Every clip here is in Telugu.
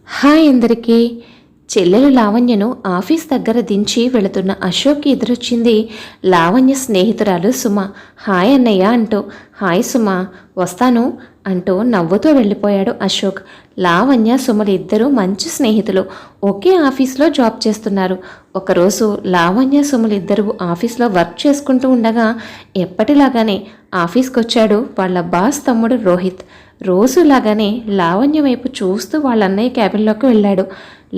హాయ్ అందరికీ. చెల్లెలు లావణ్యను ఆఫీస్ దగ్గర దించి వెళుతున్న అశోక్కి ఎదురొచ్చింది లావణ్య స్నేహితురాలు సుమ. హాయ్ అన్నయ్య అంటూ. హాయ్ సుమ, వస్తాను అంటూ నవ్వుతూ వెళ్ళిపోయాడు అశోక్. లావణ్య సుమలు ఇద్దరూ మంచి స్నేహితులు, ఒకే ఆఫీస్లో జాబ్ చేస్తున్నారు. ఒకరోజు లావణ్య సుమలు ఇద్దరు ఆఫీస్లో వర్క్ చేసుకుంటూ ఉండగా ఎప్పటిలాగానే ఆఫీస్కి వచ్చాడు వాళ్ళ బాస్ తమ్ముడు రోహిత్. రోజులాగానే లావణ్య వైపు చూస్తూ వాళ్ళ అన్నయ్య క్యాబిన్లోకి వెళ్ళాడు.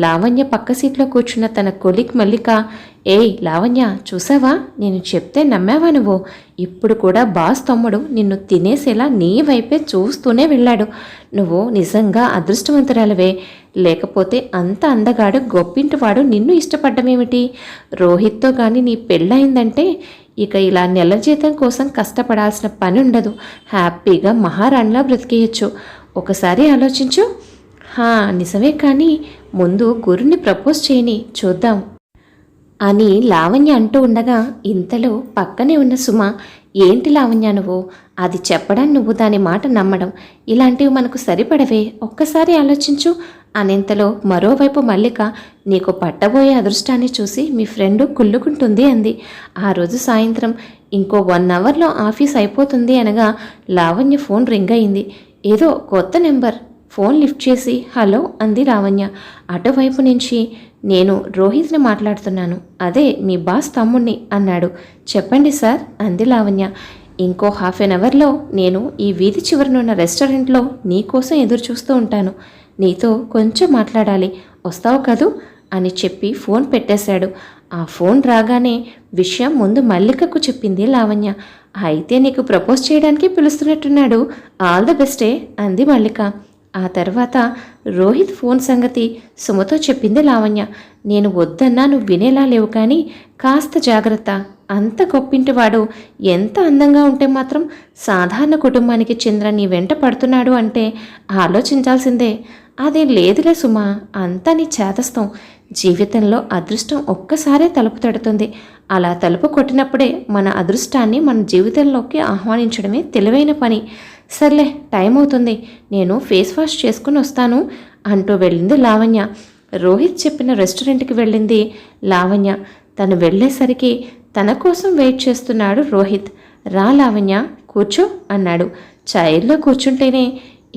లావణ్య పక్క సీట్లో కూర్చున్న తన కొలీగ్ మల్లిక, ఏయ్ లావణ్య, చూసావా, నేను చెప్తే నమ్మావా నువ్వు? ఇప్పుడు కూడా బాస్ తమ్ముడు నిన్ను తినేసేలా నీ వైపే చూస్తూనే వెళ్ళాడు. నువ్వు నిజంగా అదృష్టవంతురాలవే. లేకపోతే అంత అందగాడు గొప్పింటివాడు నిన్ను ఇష్టపడ్డమేమిటి? రోహిత్తో కానీ నీ పెళ్ళయిందంటే ఇక ఇలా నెల జీతం కోసం కష్టపడాల్సిన పని ఉండదు. హ్యాపీగా మహారాణిలా బ్రతికేయచ్చు. ఒకసారి ఆలోచించు. నిజమే, కానీ ముందు గురుని ప్రపోజ్ చేయని చూద్దాం అని లావణ్య అంటూ ఉండగా ఇంతలో పక్కనే ఉన్న సుమ, ఏంటి లావణ్య నువ్వు అది చెప్పడం, నువ్వు దాని మాట నమ్మడం, ఇలాంటివి మనకు సరిపడవే, ఒక్కసారి ఆలోచించు అనేంతలో మరోవైపు మల్లిక, నీకు పట్టబోయే అదృష్టాన్ని చూసి మీ ఫ్రెండు కుళ్ళుకుంటుంది అంది. ఆ రోజు సాయంత్రం ఇంకో 1 అవర్లో ఆఫీస్ అయిపోతుంది అనగా లావణ్య ఫోన్ రింగ్ అయింది. ఏదో కొత్త నెంబర్. ఫోన్ లిఫ్ట్ చేసి హలో అంది లావణ్య. అటువైపు నుంచి, నేను రోహిత్ని మాట్లాడుతున్నాను, అదే మీ బాస్ తమ్ముణ్ణి అన్నాడు. చెప్పండి సార్ అంది లావణ్య. ఇంకో 1/2 అవర్లో నేను ఈ వీధి చివరనున్న రెస్టారెంట్లో నీకోసం ఎదురు చూస్తూ ఉంటాను. నీతో కొంచెం మాట్లాడాలి, వస్తావు కదూ అని చెప్పి ఫోన్ పెట్టేశాడు. ఆ ఫోన్ రాగానే విషయం ముందు మల్లికకు చెప్పింది లావణ్య. అయితే నీకు ప్రపోజ్ చేయడానికి పిలుస్తున్నట్టున్నాడు, ఆల్ ద బెస్టే అంది మల్లిక. ఆ తర్వాత రోహిత్ ఫోన్ సంగతి సుమతో చెప్పింది లావణ్య. నేను వద్దన్నా నువ్వు వినేలా లేవు, కానీ కాస్త జాగ్రత్త. అంత గొప్పింటివాడు ఎంత అందంగా ఉంటే మాత్రం సాధారణ కుటుంబానికి చెందిన నీ వెంట పడుతున్నాడు అంటే ఆలోచించాల్సిందే. అదేం లేదులే సుమా, అంతా నీ చేతస్థం. జీవితంలో అదృష్టం ఒక్కసారే తలుపు తడుతుంది. అలా తలుపు కొట్టినప్పుడే మన అదృష్టాన్ని మన జీవితంలోకి ఆహ్వానించడమే తెలివైన పని. సర్లే, టైం అవుతుంది, నేను ఫేస్ వాష్ చేసుకుని వస్తాను అంటూ వెళ్ళింది లావణ్య. రోహిత్ చెప్పిన రెస్టారెంట్కి వెళ్ళింది లావణ్య. తను వెళ్ళేసరికి తన కోసం వెయిట్ చేస్తున్నాడు రోహిత్. రా లావణ్య, కూర్చో అన్నాడు. చైర్లో కూర్చుంటేనే,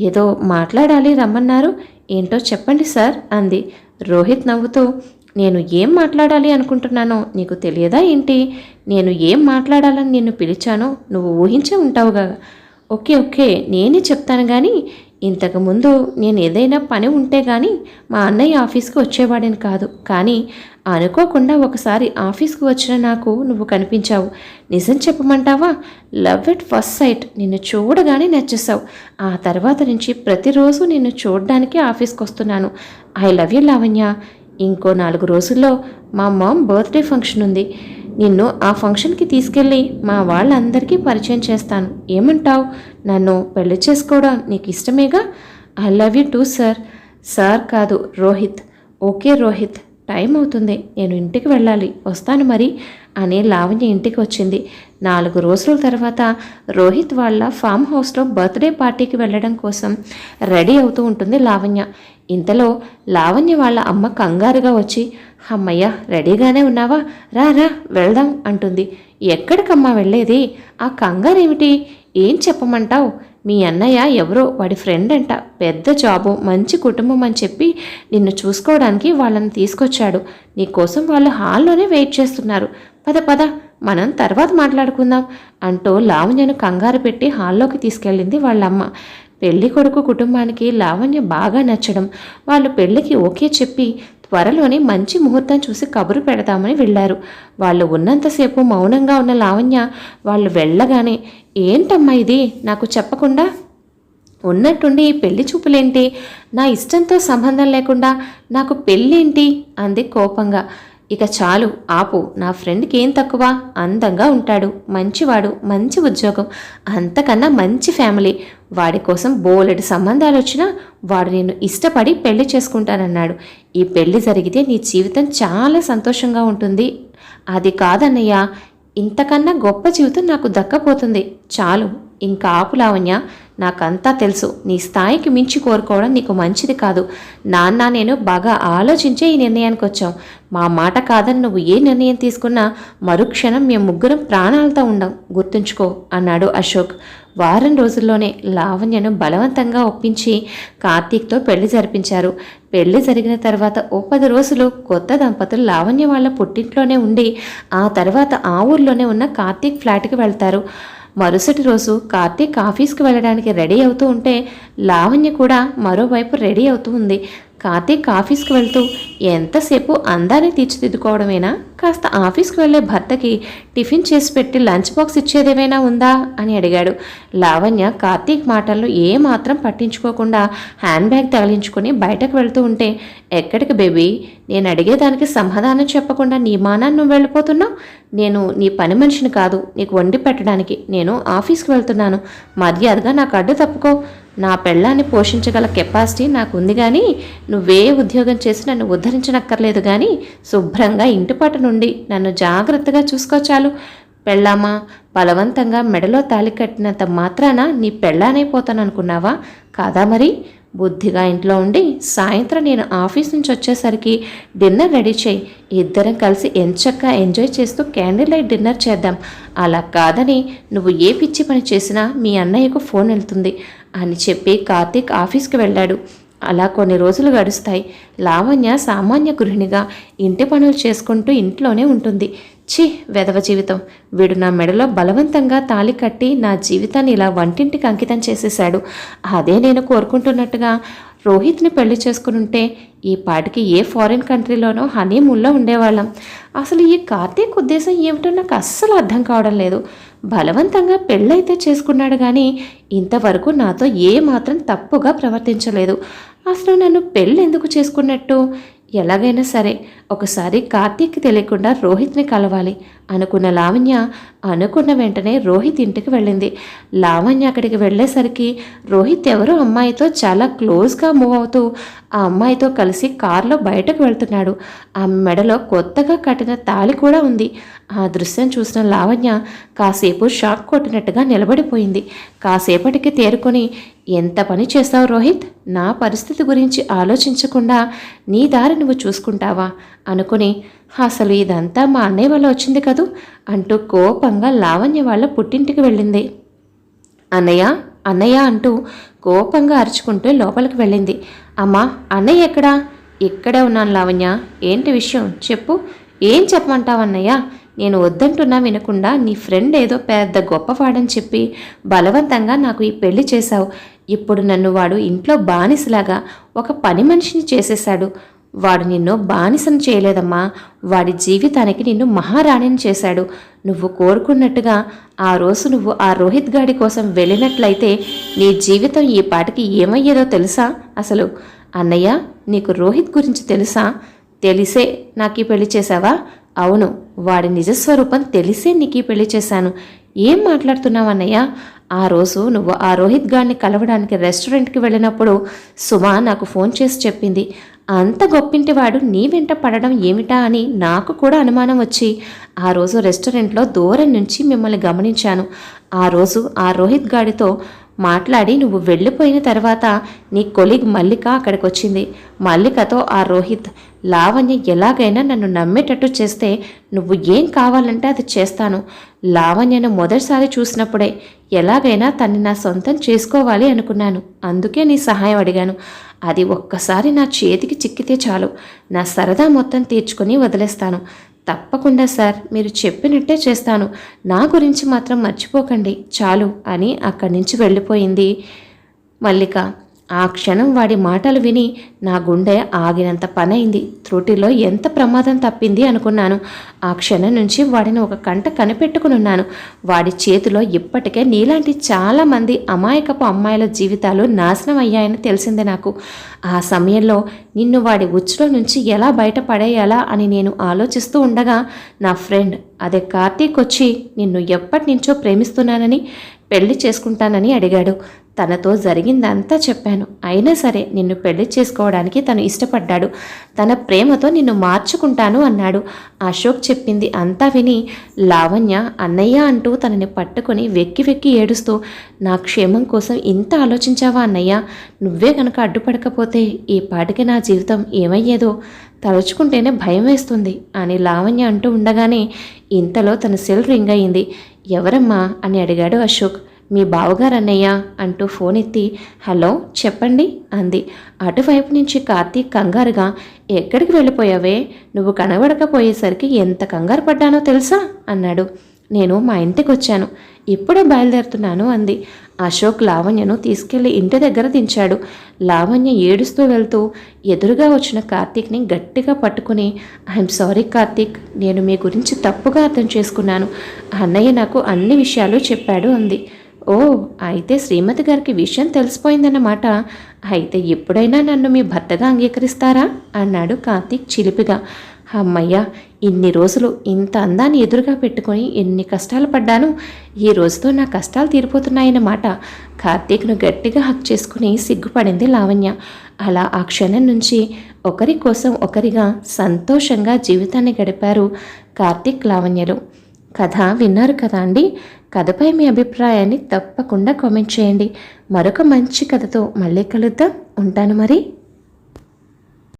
ఏదో మాట్లాడాలి రమ్మన్నారు, ఏంటో చెప్పండి సార్ అంది. రోహిత్ నవ్వుతూ, నేను ఏం మాట్లాడాలి అనుకుంటున్నానో నీకు తెలియదా ఏంటి? నేను ఏం మాట్లాడాలని నిన్ను పిలిచానో నువ్వు ఊహించే ఉంటావుగా. ఓకే, నేనే చెప్తాను, కానీ ఇంతకుముందు నేను ఏదైనా పని ఉంటే కానీ మా అన్నయ్య ఆఫీస్కి వచ్చేవాడిని కాదు. కానీ అనుకోకుండా ఒకసారి ఆఫీస్కి వచ్చిన నాకు నువ్వు కనిపించావు. నిజం చెప్పమంటావా? Love at first sight. నిన్ను చూడగానే నచ్చేసావు. ఆ తర్వాత నుంచి ప్రతిరోజు నిన్ను చూడడానికి ఆఫీస్కి వస్తున్నాను. I love you Lavanya. ఇంకో 4 రోజుల్లో మా మామ్ బర్త్డే ఫంక్షన్ ఉంది. నిన్ను ఆ ఫంక్షన్కి తీసుకెళ్ళి మా వాళ్ళందరికీ పరిచయం చేస్తాను. ఏమంటావు? నన్ను పెళ్లి చేసుకోవడం నీకు ఇష్టమేగా? I love you too sir. Sir కాదు, రోహిత్. ఓకే రోహిత్, టైం అవుతుంది, నేను ఇంటికి వెళ్ళాలి, వస్తాను మరి అని లావణ్య ఇంటికి వచ్చింది. 4 రోజుల తర్వాత రోహిత్ వాళ్ళ ఫామ్ హౌస్లో బర్త్డే పార్టీకి వెళ్ళడం కోసం రెడీ అవుతూ ఉంటుంది లావణ్య. ఇంతలో లావణ్య వాళ్ళ అమ్మ కంగారుగా వచ్చి, అమ్మయ్య, రెడీగానే ఉన్నావా, రా వెళ్దాం అంటుంది. ఎక్కడికమ్మా వెళ్ళేది? ఆ కంగారేమిటి? ఏం చెప్పమంటావు? మీ అన్నయ్య ఎవరో వాడి ఫ్రెండ్ అంట, పెద్ద జాబు, మంచి కుటుంబం అని చెప్పి నిన్ను చూసుకోవడానికి వాళ్ళని తీసుకొచ్చాడు. నీకోసం వాళ్ళు హాల్లోనే వెయిట్ చేస్తున్నారు. పద మనం తర్వాత మాట్లాడుకుందాం అంటూ లావణ్యను కంగారు పెట్టి హాల్లోకి తీసుకెళ్ళింది వాళ్ళమ్మ. పెళ్లి కొడుకు కుటుంబానికి లావణ్య బాగా నచ్చడం, వాళ్ళు పెళ్లికి ఓకే చెప్పి త్వరలోనే మంచి ముహూర్తం చూసి కబురు పెడతామని వెళ్ళారు. వాళ్ళు ఉన్నంతసేపు మౌనంగా ఉన్న లావణ్య వాళ్ళు వెళ్ళగానే, ఏంటమ్మా ఇది, నాకు చెప్పకుండా ఉన్నట్టుండి ఈ పెళ్లి చూపులేంటి? నా ఇష్టంతో సంబంధం లేకుండా నాకు పెళ్ళేంటి అంది కోపంగా. ఇక చాలు, ఆపు. నా ఫ్రెండ్కి ఏం తక్కువ? అందంగా ఉంటాడు, మంచివాడు, మంచి ఉద్యోగం, అంతకన్నా మంచి ఫ్యామిలీ. వాడి కోసం బోలెడు సంబంధాలు వచ్చినా వాడు నిన్ను ఇష్టపడి పెళ్లి చేసుకుంటానన్నాడు. ఈ పెళ్లి జరిగితే నీ జీవితం చాలా సంతోషంగా ఉంటుంది. అది కాదన్నయ్య, ఇంతకన్నా గొప్ప జీవితం నాకు దక్కపోతుంది. చాలు, ఇంకా ఆపు లావణ్య, నాకంతా తెలుసు. నీ స్థాయికి మించి కోరుకోవడం నీకు మంచిది కాదు. నాన్న నేను బాగా ఆలోచించే ఈ నిర్ణయానికి వచ్చాం. మా మాట కాదని నువ్వు ఏ నిర్ణయం తీసుకున్నా మరుక్షణం మేము ముగ్గురం ప్రాణాలతో ఉండం, గుర్తుంచుకో అన్నాడు అశోక్. వారం రోజుల్లోనే లావణ్యను బలవంతంగా ఒప్పించి కార్తీక్తో పెళ్లి జరిపించారు. పెళ్లి జరిగిన తర్వాత ఓ 10 రోజులు కొత్త దంపతులు లావణ్య వాళ్ళ పుట్టింట్లోనే ఉండి ఆ తర్వాత ఆ ఊర్లోనే ఉన్న కార్తీక్ ఫ్లాట్కి వెళ్తారు. మరుసటి రోజు కార్తీక్ ఆఫీస్కి వెళ్ళడానికి రెడీ అవుతూ ఉంటే లావణ్య కూడా మరోవైపు రెడీ అవుతూ ఉంది. కార్తీక్ ఆఫీస్కి వెళ్తూ ఎంతసేపు అందాన్ని తీర్చిదిద్దుకోవడమేనా, కాస్త ఆఫీస్కి వెళ్ళే భర్తకి టిఫిన్ చేసి పెట్టి లంచ్ బాక్స్ ఇచ్చేదేమైనా ఉందా అని అడిగాడు. లావణ్య కార్తీక్ మాటలను ఏమాత్రం పట్టించుకోకుండా హ్యాండ్ బ్యాగ్ తగిలించుకొని బయటకు వెళ్తూ ఉంటే, ఎక్కడికి బేబీ, నేను అడిగేదానికి సమాధానం చెప్పకుండా నీ మానాన్ని నువ్వు వెళ్ళిపోతున్నావు. నేను నీ పని మనిషిని కాదు నీకు వండి పెట్టడానికి. నేను ఆఫీస్కి వెళ్తున్నాను. మర్యాదగా నాకు అడ్డు తప్పుకో. నా పెళ్ళాన్ని పోషించగల కెపాసిటీ నాకు ఉంది, కానీ నువ్వే ఉద్యోగం చేసి నన్ను ఉద్ధరించనక్కర్లేదు. కానీ శుభ్రంగా ఇంటిపాట నుండి నన్ను జాగ్రత్తగా చూసుకోచాలు. పెళ్ళామా, బలవంతంగా మెడలో తాళి కట్టినంత మాత్రాన నీ పెళ్ళానైపోతాననుకున్నావా? కాదా మరి? బుద్ధిగా ఇంట్లో ఉండి సాయంత్రం నేను ఆఫీస్ నుంచి వచ్చేసరికి డిన్నర్ రెడీ చేయి. ఇద్దరం కలిసి ఎంచక్కా ఎంజాయ్ చేస్తూ క్యాండిల్ లైట్ డిన్నర్ చేద్దాం. అలా కాదని నువ్వు ఏ పిచ్చి పని చేసినా మీ అన్నయ్యకు ఫోన్ వెళ్తుంది అని చెప్పి కార్తీక్ ఆఫీస్కి వెళ్ళాడు. అలా కొన్ని రోజులు గడుస్తాయి. లావణ్య సామాన్య గృహిణిగా ఇంటి పనులు చేసుకుంటూ ఇంట్లోనే ఉంటుంది. ఛీ, వెధవ జీవితం. వీడు నా మెడలో బలవంతంగా తాళి కట్టి నా జీవితాన్ని ఇలా వంటింటికి అంకితం చేసేశాడు. అదే నేను కోరుకుంటున్నట్టుగా రోహిత్ని పెళ్లి చేసుకునుంటే ఈ పాటికి ఏ ఫారిన్ కంట్రీలోనో హనీమూన్లో ఉండేవాళ్ళం. అసలు ఈ కార్తీక్ ఉద్దేశం ఏమిటో నాకు అస్సలు అర్థం కావడం లేదు. బలవంతంగా పెళ్ళైతే చేసుకున్నాడు, కానీ ఇంతవరకు నాతో ఏ మాత్రం తప్పుగా ప్రవర్తించలేదు. అసలు నన్ను పెళ్ళి ఎందుకు చేసుకున్నట్టు? ఎలాగైనా సరే ఒకసారి కార్తీక్కి తెలియకుండా రోహిత్ని కలవాలి అనుకున్న లావణ్య అనుకున్న వెంటనే రోహిత్ ఇంటికి వెళ్ళింది. లావణ్య అక్కడికి వెళ్ళేసరికి రోహిత్ ఎవరో అమ్మాయితో చాలా క్లోజ్గా మూవ్ అవుతూ ఆ అమ్మాయితో కలిసి కారులో బయటకు వెళ్తున్నాడు. ఆ మెడలో కొత్తగా కట్టిన తాళి కూడా ఉంది. ఆ దృశ్యం చూసిన లావణ్య కాసేపు షాక్ కొట్టినట్టుగా నిలబడిపోయింది. కాసేపటికి తేరుకొని, ఎంత పని చేస్తావు రోహిత్? నా పరిస్థితి గురించి ఆలోచించకుండా నీ దారి నువ్వు చూసుకుంటావా అనుకుని, అసలు ఇదంతా మా అన్నయ్య వల్ల వచ్చింది కదూ అంటూ కోపంగా లావణ్య వాళ్ళ పుట్టింటికి వెళ్ళింది. అన్నయ్య అన్నయ్య అంటూ కోపంగా అరుచుకుంటూ లోపలికి వెళ్ళింది. అమ్మా, అన్నయ్య ఎక్కడా? ఇక్కడే ఉన్నాను లావణ్య. ఏంటి విషయం చెప్పు. ఏం చెప్పమంటావన్నయ్య? నేను వద్దంటున్నా వినకుండా నీ ఫ్రెండ్ ఏదో పెద్ద గొప్పవాడని చెప్పి బలవంతంగా నాకు ఈ పెళ్లి చేశావు. ఇప్పుడు నన్ను వాడు ఇంట్లో బానిసలాగా ఒక పని మనిషిని చేసేశాడు. వాడు నిన్ను బానిసను చేయలేదమ్మా, వాడి జీవితానికి నిన్ను మహారాణిని చేశాడు. నువ్వు కోరుకున్నట్టుగా ఆ రోజు నువ్వు ఆ రోహిత్ గాడి కోసం వెళ్ళినట్లయితే నీ జీవితం ఈ పాటికి ఏమయ్యేదో తెలుసా? అసలు అన్నయ్య, నీకు రోహిత్ గురించి తెలుసా? తెలిసే నాకు ఈ పెళ్లి చేశావా? అవును, వాడి నిజస్వరూపం తెలిసే నీకు ఈ పెళ్లి చేశాను. ఏం మాట్లాడుతున్నావు అన్నయ్య? ఆ రోజు నువ్వు ఆ రోహిత్ గాడిని కలవడానికి రెస్టారెంట్కి వెళ్ళినప్పుడు సుమా నాకు ఫోన్ చేసి చెప్పింది. అంత గొప్పింటివాడు నీ వెంట పడడం ఏమిటా అని నాకు కూడా అనుమానం వచ్చి ఆ రోజు రెస్టారెంట్లో దూరం నుంచి మిమ్మల్ని గమనించాను. ఆ రోజు ఆ రోహిత్ గాడితో మాట్లాడి నువ్వు వెళ్ళిపోయిన తర్వాత నీ కొలీగ్ మల్లిక అక్కడికి వచ్చింది. మల్లికతో ఆ రోహిత్, లావణ్య ఎలాగైనా నన్ను నమ్మేటట్టు చేస్తే నువ్వు ఏం కావాలంటే అది చేస్తాను. లావణ్యను మొదటిసారి చూసినప్పుడే ఎలాగైనా తన్ని నా సొంతం చేసుకోవాలి అనుకున్నాను. అందుకే నీ సహాయం అడిగాను. అది ఒక్కసారి నా చేతికి చిక్కితే చాలు, నా సరదా మొత్తం తీర్చుకొని వదిలేస్తాను. తప్పకుండా సార్, మీరు చెప్పినట్టే చేస్తాను. నా గురించి మాత్రం మర్చిపోకండి చాలు అని అక్కడి నుంచి వెళ్ళిపోయింది మల్లిక. ఆ క్షణం వాడి మాటలు విని నా గుండె ఆగినంత పనైంది. త్రుటిలో ఎంత ప్రమాదం తప్పింది అనుకున్నాను. ఆ క్షణం నుంచి వాడిని ఒక కంట కనిపెట్టుకునున్నాను. వాడి చేతిలో ఇప్పటికే నీలాంటి చాలామంది అమాయకపు అమ్మాయిల జీవితాలు నాశనం అయ్యాయని తెలిసిందే నాకు. ఆ సమయంలో నిన్ను వాడి ఉచ్చులో నుంచి ఎలా బయటపడేయాలా అని నేను ఆలోచిస్తూ ఉండగా నా ఫ్రెండ్ అదే కార్తీక్ వచ్చి నిన్ను ఎప్పటి నుంచో ప్రేమిస్తున్నానని పెళ్లి చేసుకుంటానని అడిగాడు. తనతో జరిగిందంతా చెప్పాను. అయినా సరే నిన్ను పెళ్లి చేసుకోవడానికి తను ఇష్టపడ్డాడు. తన ప్రేమతో నిన్ను మార్చుకుంటాను అన్నాడు. అశోక్ చెప్పింది అంతా విని లావణ్య అన్నయ్య అంటూ తనని పట్టుకొని వెక్కి వెక్కి ఏడుస్తూ, నా క్షేమం కోసం ఇంత ఆలోచించావా అన్నయ్య? నువ్వే కనుక అడ్డుపడకపోతే ఈ పాటికి నా జీవితం ఏమయ్యేదో తలుచుకుంటేనే భయం వేస్తుంది అని లావణ్య అంటూ ఉండగానే ఇంతలో తన సెల్ రింగ్ అయింది. ఎవరమ్మా అని అడిగాడు అశోక్. మీ బావగారు అన్నయ్య అంటూ ఫోన్ ఎత్తి హలో చెప్పండి అంది. అటువైపు నుంచి కార్తీక్ కంగారుగా, ఎక్కడికి వెళ్ళిపోయావే? నువ్వు కనబడకపోయేసరికి ఎంత కంగారు పడ్డానో తెలుసా అన్నాడు. నేను మా ఇంటికి వచ్చాను, ఇప్పుడే బయలుదేరుతున్నాను అంది. అశోక్ లావణ్యను తీసుకెళ్లి ఇంటి దగ్గర దించాడు. లావణ్య ఏడుస్తూ వెళ్తూ ఎదురుగా వచ్చిన కార్తీక్ని గట్టిగా పట్టుకుని, ఐఎమ్ సారీ కార్తీక్, నేను మీ గురించి తప్పుగా అర్థం చేసుకున్నాను. అన్నయ్య నాకు అన్ని విషయాలు చెప్పాడు అంది. ఓ, అయితే శ్రీమతి గారికి విషయం తెలిసిపోయిందన్నమాట. అయితే ఎప్పుడైనా నన్ను మీ భర్తగా అంగీకరిస్తారా అన్నాడు కార్తీక్ చిలిపిగా. అమ్మయ్య, ఇన్ని రోజులు ఇంత అందాన్ని ఎదురుగా పెట్టుకొని ఎన్ని కష్టాలు పడ్డాను. ఈ రోజుతో నా కష్టాలు తీరిపోతున్నాయన్నమాట. కార్తీక్ను గట్టిగా హక్ చేసుకుని సిగ్గుపడింది లావణ్య. అలా ఆ క్షణం నుంచి ఒకరి కోసం ఒకరిగా సంతోషంగా జీవితాన్ని గడిపారు కార్తీక్ లావణ్యలు. కథ విన్నారు కదా అండి. కథపై మీ అభిప్రాయాన్ని తప్పకుండా కామెంట్ చేయండి. మరొక మంచి కథతో మళ్ళీ కలుద్దాం. ఉంటాను మరి.